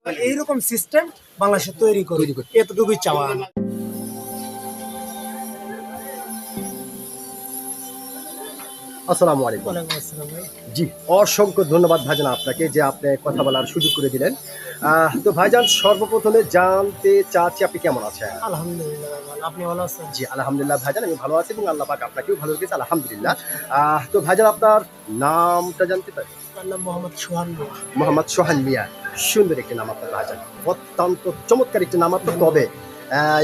এইরকম সিস্টেম বাংলাদেশে তৈরি করি, এতটুকুই চাওয়া। আসসালামু আলাইকুম। ওয়ালাইকুম আসসালাম ভাই। জি, অসংখ্য ধন্যবাদ ভাইজান আপনাকে যে আপনি কথা বলার সুযোগ করে দিলেন। তো ভাইজান সর্বপ্রথমে জানতে চাচ্ছি আপনি কেমন আছেন? আলহামদুলিল্লাহ ভাই, ভালো। আপনি ভালো আছেন? জি, আলহামদুলিল্লাহ ভাইজান আমি ভালো আছি এবং আল্লাহ পাক আপনাকেও ভালো রেখেছে আলহামদুলিল্লাহ। তো ভাইজান আপনার নামটা জানতে পারি? আমার নাম মোহাম্মদ সোহান মিয়া। মোহাম্মদ সোহান মিয়া। সুন্দর একটি নাম আপনার ভাইজান। অত্যন্ত চমৎকার একটি নাম আপনার। তবে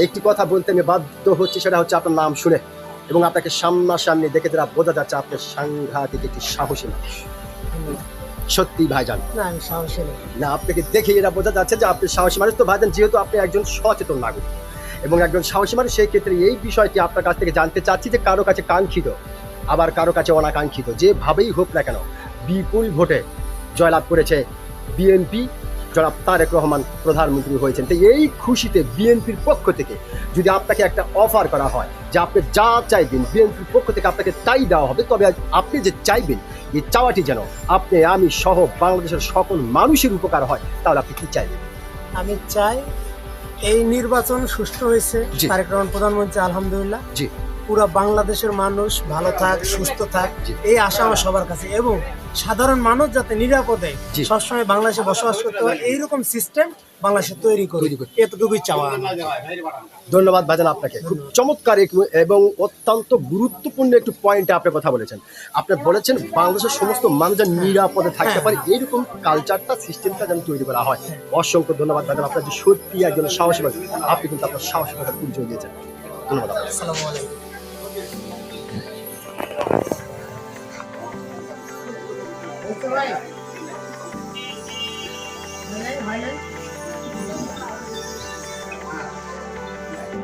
একটি কথা বলতে আমি বাধ্য হচ্ছি, সেটা হচ্ছে আপনার নাম শুনে এবং আপনাকে সামনাসামনি দেখে যারা বোঝা যাচ্ছে আপনি সাংঘাতিক একটি সাহসী মানুষ। সত্যি ভাইজান। না, আমি সাহসী নই। না, আপনাকে দেখে এরা বোঝা যাচ্ছে যে আপনি সাহসী মানুষ। তো ভাইজান যেহেতু আপনি একজন সচেতন নাগরিক এবং একজন সাহসী মানুষ, সেই ক্ষেত্রে এই বিষয়টি আপনার কাছ থেকে জানতে চাচ্ছি যে কারো কাছে কাঙ্ক্ষিত আবার কারো কাছে অনাকাঙ্ক্ষিত যেভাবেই হোক না কেন বিপুল ভোটে জয়লাভ করেছে বিএনপি, জনাব তারেক রহমান প্রধানমন্ত্রী হয়েছেন। তো এই খুশিতে বিএনপির পক্ষ থেকে যদি আপনাকে একটা অফার করা হয় যে আপনি যা চাইবেন বিএনপির পক্ষ থেকে আপনাকে তাই দেওয়া হবে, তবে আপনি যে চাইবেন এই চাওয়াটি যেন আপনি আমি সহ বাংলাদেশের সকল মানুষের উপকার হয়, তাহলে আপনি কি চাইবেন? আমি চাই এই নির্বাচন সুষ্ঠু হয়েছে, জি। তারেক রহমান প্রধানমন্ত্রী, আলহামদুলিল্লাহ। জি পুরো বাংলাদেশের মানুষ ভালো থাক, সুস্থ থাক, জি। এই আশা আমার সবার কাছে। এবং সাধারণ মানুষ যাতে নিরাপদে জি। সবসময় বাংলাদেশে বসবাস করতে পারে, এইরকম সিস্টেম বাংলাদেশে তৈরি করি, এতটুকুই চাওয়া আমার। ধন্যবাদ ভাইজান আপনাকে। খুব চমৎকার এবং অত্যন্ত গুরুত্বপূর্ণ একটু পয়েন্টে আপনি কথা বলেছেন। আপনি বলেছেন বাংলাদেশের সমস্ত মানুষ যেন নিরাপদে থাকতে পারে, এইরকম কালচারটা সিস্টেমটা যেন তৈরি করা হয়। অসংখ্য ধন্যবাদ ভাইজান, আপনার যে সত্যি একজন সাহসী মানুষ, আপনি কিন্তু আপনার সাহসিকতার পরিচয় দিয়েছেন। ধন্যবাদ আপনাকে। আসসালামু আলাইকুম।